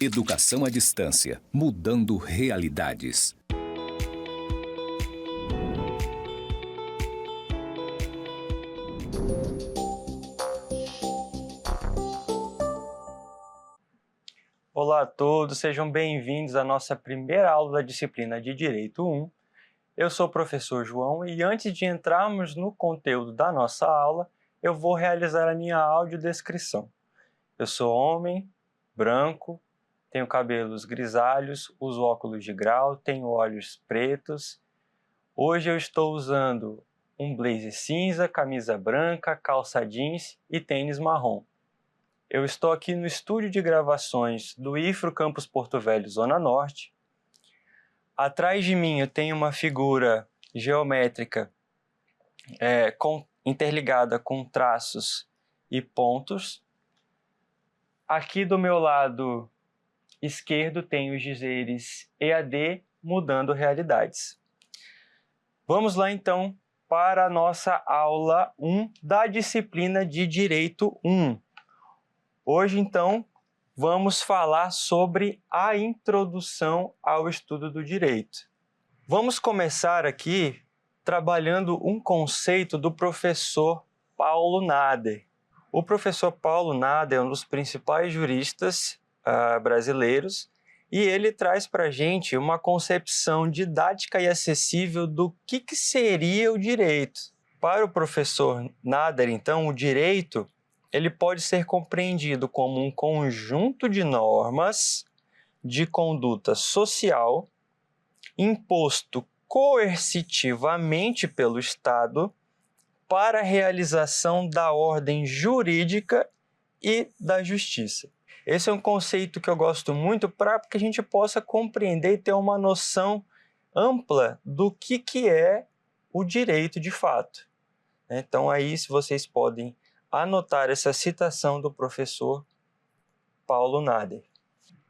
Educação à distância, mudando realidades. Olá a todos, sejam bem-vindos à nossa primeira aula da disciplina de Direito 1. Eu sou o professor João e antes de entrarmos no conteúdo da nossa aula, eu vou realizar a minha audiodescrição. Eu sou homem, branco, tenho cabelos grisalhos, uso óculos de grau, tenho olhos pretos. Hoje eu estou usando um blazer cinza, camisa branca, calça jeans e tênis marrom. Eu estou aqui no estúdio de gravações do IFRO Campus Porto Velho, Zona Norte. Atrás de mim eu tenho uma figura geométrica interligada com traços e pontos. Aqui do meu lado esquerdo tem os dizeres EAD mudando realidades. Vamos lá então para a nossa aula 1 da disciplina de Direito 1. Hoje então vamos falar sobre a introdução ao estudo do direito. Vamos começar aqui trabalhando um conceito do professor Paulo Nader. O professor Paulo Nader é um dos principais juristas brasileiros e ele traz para a gente uma concepção didática e acessível do que seria o direito. Para o professor Nader, então, o direito ele pode ser compreendido como um conjunto de normas de conduta social imposto coercitivamente pelo Estado para a realização da ordem jurídica e da justiça. Esse é um conceito que eu gosto muito para que a gente possa compreender e ter uma noção ampla do que é o direito de fato. Então aí, se vocês podem anotar essa citação do professor Paulo Nader.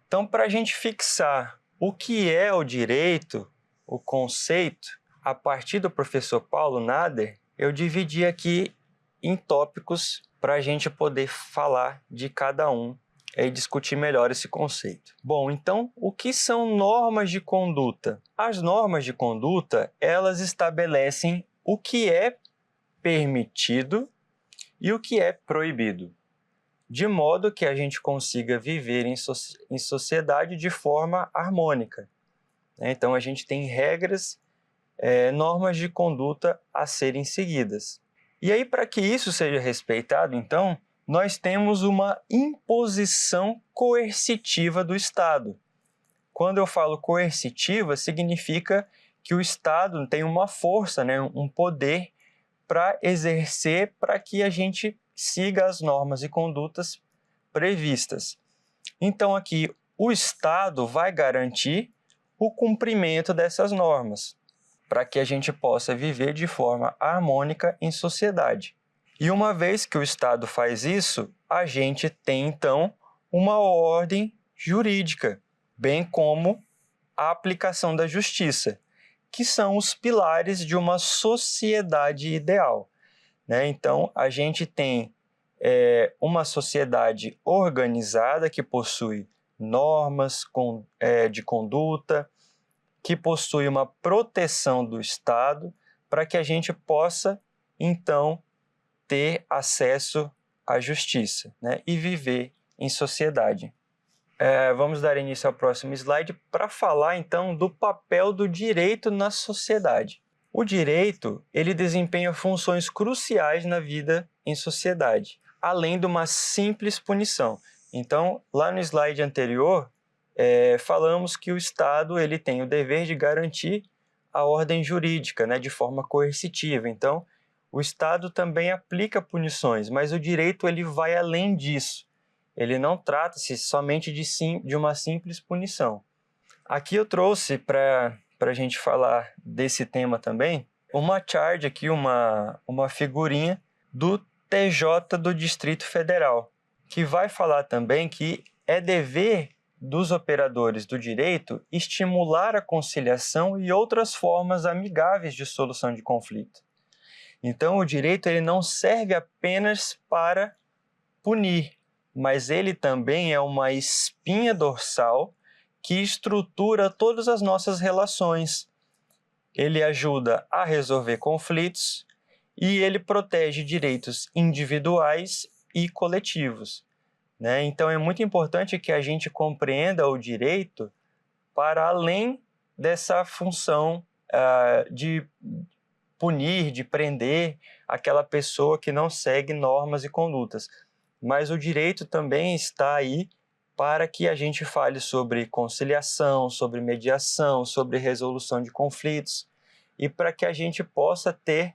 Então, para a gente fixar o que é o direito, o conceito, a partir do professor Paulo Nader, eu dividi aqui em tópicos para a gente poder falar de cada um e discutir melhor esse conceito. Bom, então, o que são normas de conduta? As normas de conduta, elas estabelecem o que é permitido e o que é proibido, de modo que a gente consiga viver em sociedade de forma harmônica. Então, a gente tem regras, normas de conduta a serem seguidas. E aí, para que isso seja respeitado, então, nós temos uma imposição coercitiva do Estado. Quando eu falo coercitiva, significa que o Estado tem uma força, um poder para exercer para que a gente siga as normas e condutas previstas. Então, aqui, o Estado vai garantir o cumprimento dessas normas, para que a gente possa viver de forma harmônica em sociedade. E uma vez que o Estado faz isso, a gente tem, então, uma ordem jurídica, bem como a aplicação da justiça, que são os pilares de uma sociedade ideal. Então, a gente tem uma sociedade organizada que possui normas de conduta, que possui uma proteção do Estado para que a gente possa, então, ter acesso à justiça, e viver em sociedade. Vamos dar início ao próximo slide para falar, então, do papel do direito na sociedade. O direito, ele desempenha funções cruciais na vida em sociedade, além de uma simples punição. Então, lá no slide anterior, falamos que o Estado ele tem o dever de garantir a ordem jurídica, de forma coercitiva. Então, o Estado também aplica punições, mas o direito ele vai além disso. Ele não trata-se somente de uma simples punição. Aqui eu trouxe para a gente falar desse tema também, uma chart aqui, uma figurinha do TJ do Distrito Federal, que vai falar também que é dever dos operadores do direito estimular a conciliação e outras formas amigáveis de solução de conflito. Então, o direito ele não serve apenas para punir, mas ele também é uma espinha dorsal que estrutura todas as nossas relações. Ele ajuda a resolver conflitos e ele protege direitos individuais e coletivos, né? Então é muito importante que a gente compreenda o direito para além dessa função de punir, de prender aquela pessoa que não segue normas e condutas. Mas o direito também está aí para que a gente fale sobre conciliação, sobre mediação, sobre resolução de conflitos e para que a gente possa ter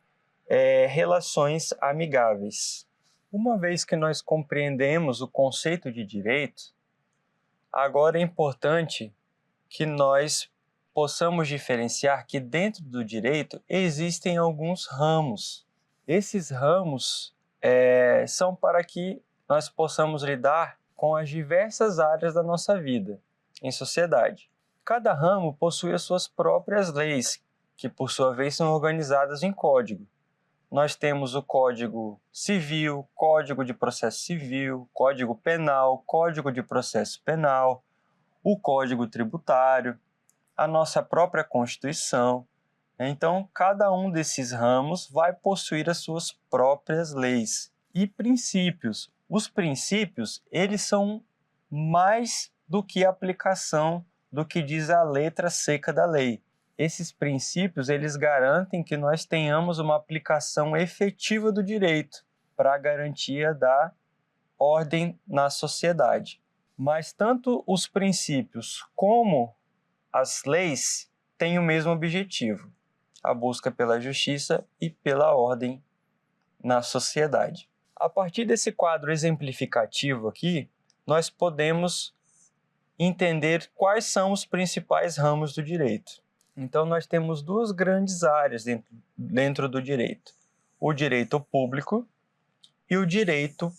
relações amigáveis. Uma vez que nós compreendemos o conceito de direito, agora é importante que nós possamos diferenciar que dentro do direito existem alguns ramos. Esses ramos são para que nós possamos lidar com as diversas áreas da nossa vida em sociedade. Cada ramo possui as suas próprias leis, que por sua vez são organizadas em código. Nós temos o Código Civil, Código de Processo Civil, Código Penal, Código de Processo Penal, o Código Tributário, a nossa própria Constituição. Então, cada um desses ramos vai possuir as suas próprias leis e princípios. Os princípios, eles são mais do que aplicação do que diz a letra seca da lei. Esses princípios, eles garantem que nós tenhamos uma aplicação efetiva do direito para a garantia da ordem na sociedade. Mas tanto os princípios como as leis têm o mesmo objetivo, a busca pela justiça e pela ordem na sociedade. A partir desse quadro exemplificativo aqui, nós podemos entender quais são os principais ramos do direito. Então, nós temos duas grandes áreas dentro do direito: o direito público e o direito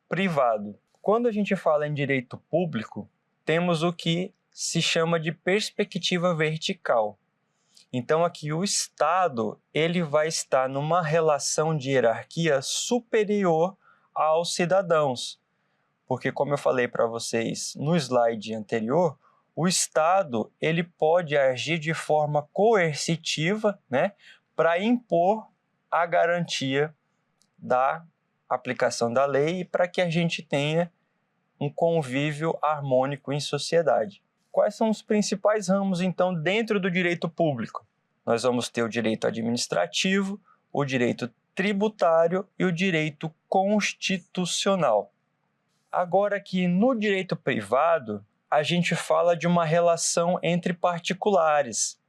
privado. Quando a gente fala em direito público, temos o que se chama de perspectiva vertical. Então, aqui o Estado ele vai estar numa relação de hierarquia superior aos cidadãos. Porque, como eu falei para vocês no slide anterior, o Estado ele pode agir de forma coercitiva, né, para impor a garantia da aplicação da lei e para que a gente tenha um convívio harmônico em sociedade. Quais são os principais ramos, então, dentro do direito público? Nós vamos ter o direito administrativo, o direito tributário e o direito constitucional. Agora, aqui no direito privado, a gente fala de uma relação entre particulares,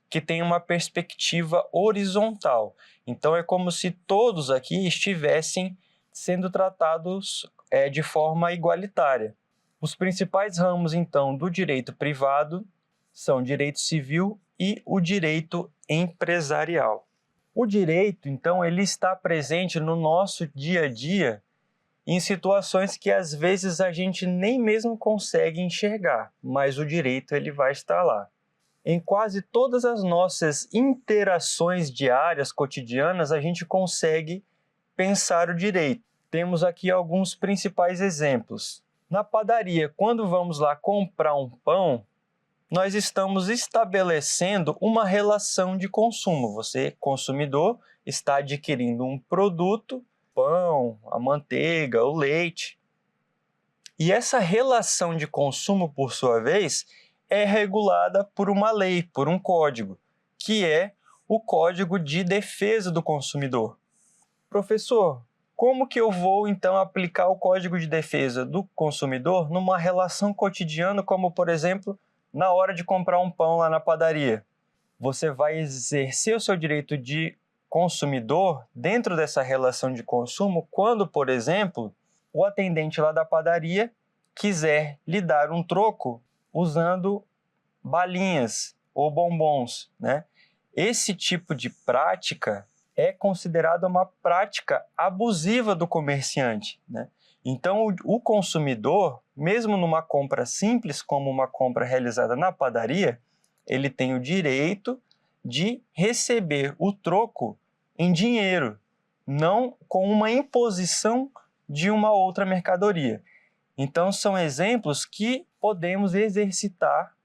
que tem uma perspectiva horizontal. Então, é como se todos aqui estivessem sendo tratados de forma igualitária. Os principais ramos, então, do direito privado são o direito civil e o direito empresarial. O direito, então, ele está presente no nosso dia a dia em situações que às vezes a gente nem mesmo consegue enxergar, mas o direito ele vai estar lá. Em quase todas as nossas interações diárias, cotidianas, a gente consegue pensar o direito. Temos aqui alguns principais exemplos. Na padaria, quando vamos lá comprar um pão, nós estamos estabelecendo uma relação de consumo. Você, consumidor, está adquirindo um produto, pão, a manteiga, o leite. E essa relação de consumo, por sua vez, é regulada por uma lei, por um código, que é o Código de Defesa do Consumidor. Professor, como que eu vou, então, aplicar o Código de Defesa do Consumidor numa relação cotidiana, como, por exemplo, na hora de comprar um pão lá na padaria? Você vai exercer o seu direito de consumidor dentro dessa relação de consumo quando, por exemplo, o atendente lá da padaria quiser lhe dar um troco usando balinhas ou bombons, né? Esse tipo de prática é considerada uma prática abusiva do comerciante, né? Então, o consumidor, mesmo numa compra simples, como uma compra realizada na padaria, ele tem o direito de receber o troco em dinheiro, não com uma imposição de uma outra mercadoria. Então, são exemplos que podemos exercitar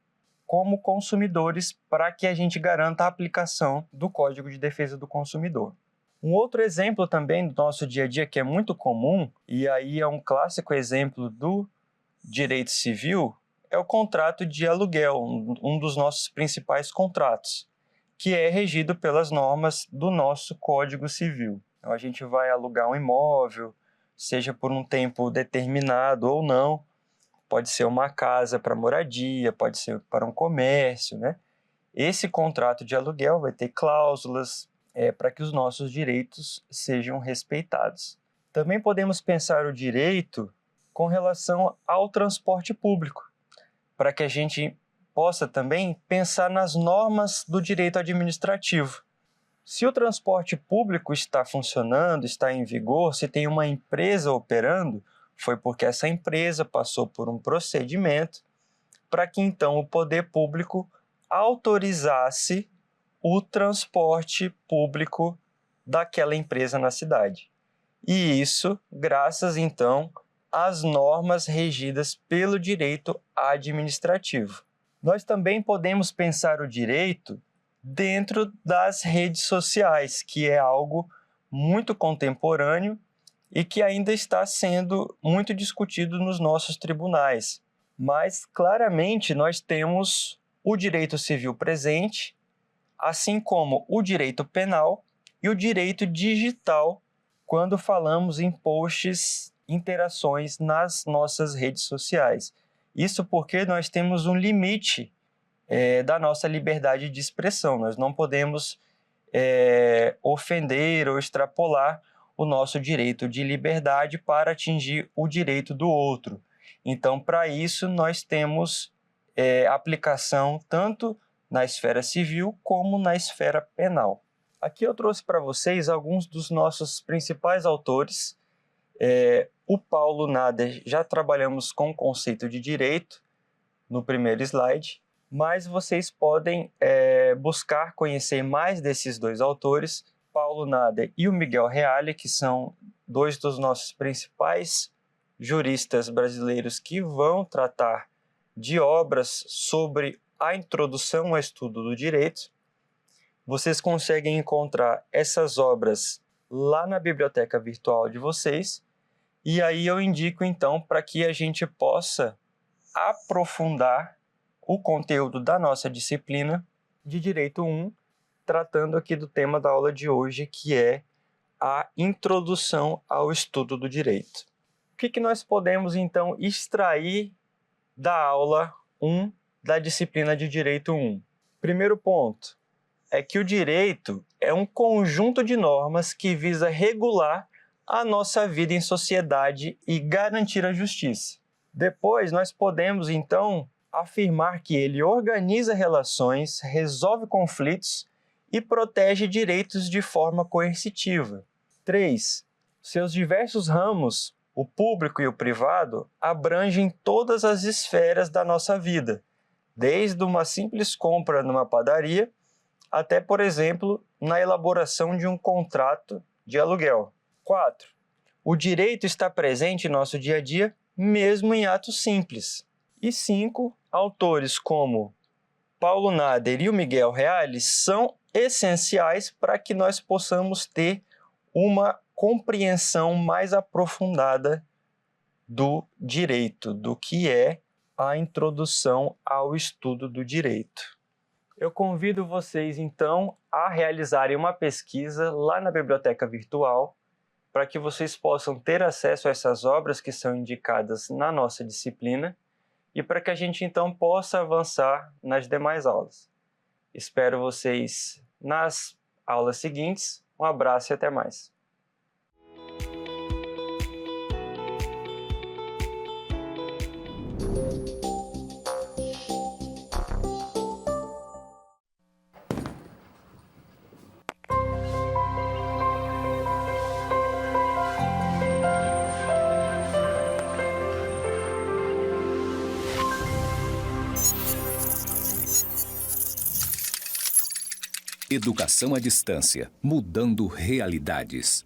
como consumidores para que a gente garanta a aplicação do Código de Defesa do Consumidor. Um outro exemplo também do nosso dia a dia que é muito comum, e aí é um clássico exemplo do direito civil, é o contrato de aluguel, um dos nossos principais contratos, que é regido pelas normas do nosso Código Civil. Então, a gente vai alugar um imóvel, seja por um tempo determinado ou não, pode ser uma casa para moradia, pode ser para um comércio, né? Esse contrato de aluguel vai ter cláusulas para que os nossos direitos sejam respeitados. Também podemos pensar o direito com relação ao transporte público, para que a gente possa também pensar nas normas do direito administrativo. Se o transporte público está funcionando, está em vigor, se tem uma empresa operando, foi porque essa empresa passou por um procedimento para que então o poder público autorizasse o transporte público daquela empresa na cidade. E isso graças então às normas regidas pelo direito administrativo. Nós também podemos pensar o direito dentro das redes sociais, que é algo muito contemporâneo e que ainda está sendo muito discutido nos nossos tribunais. Mas, claramente, nós temos o direito civil presente, assim como o direito penal e o direito digital, quando falamos em posts, interações nas nossas redes sociais. Isso porque nós temos um limite da nossa liberdade de expressão. Nós não podemos ofender ou extrapolar o nosso direito de liberdade para atingir o direito do outro. Então, para isso, nós temos aplicação tanto na esfera civil como na esfera penal. Aqui eu trouxe para vocês alguns dos nossos principais autores. O Paulo Nader, já trabalhamos com o conceito de direito no primeiro slide, mas vocês podem buscar conhecer mais desses dois autores, Paulo Nader e o Miguel Reale, que são dois dos nossos principais juristas brasileiros que vão tratar de obras sobre a introdução ao estudo do direito. Vocês conseguem encontrar essas obras lá na biblioteca virtual de vocês, e aí eu indico então para que a gente possa aprofundar o conteúdo da nossa disciplina de Direito 1, tratando aqui do tema da aula de hoje, que é a introdução ao estudo do direito. O que nós podemos então extrair da aula 1 da disciplina de Direito 1? Primeiro ponto é que o direito é um conjunto de normas que visa regular a nossa vida em sociedade e garantir a justiça. Depois, nós podemos, então, afirmar que ele organiza relações, resolve conflitos e protege direitos de forma coercitiva. 3. Seus diversos ramos, o público e o privado, abrangem todas as esferas da nossa vida, desde uma simples compra numa padaria até, por exemplo, na elaboração de um contrato de aluguel. 4. O direito está presente em nosso dia a dia, mesmo em atos simples. E 5. Autores como Paulo Nader e o Miguel Reale são essenciais para que nós possamos ter uma compreensão mais aprofundada do direito, do que é a introdução ao estudo do direito. Eu convido vocês, então, a realizarem uma pesquisa lá na biblioteca virtual para que vocês possam ter acesso a essas obras que são indicadas na nossa disciplina e para que a gente, então, possa avançar nas demais aulas. Espero vocês nas aulas seguintes. Um abraço e até mais. Educação à distância, mudando realidades.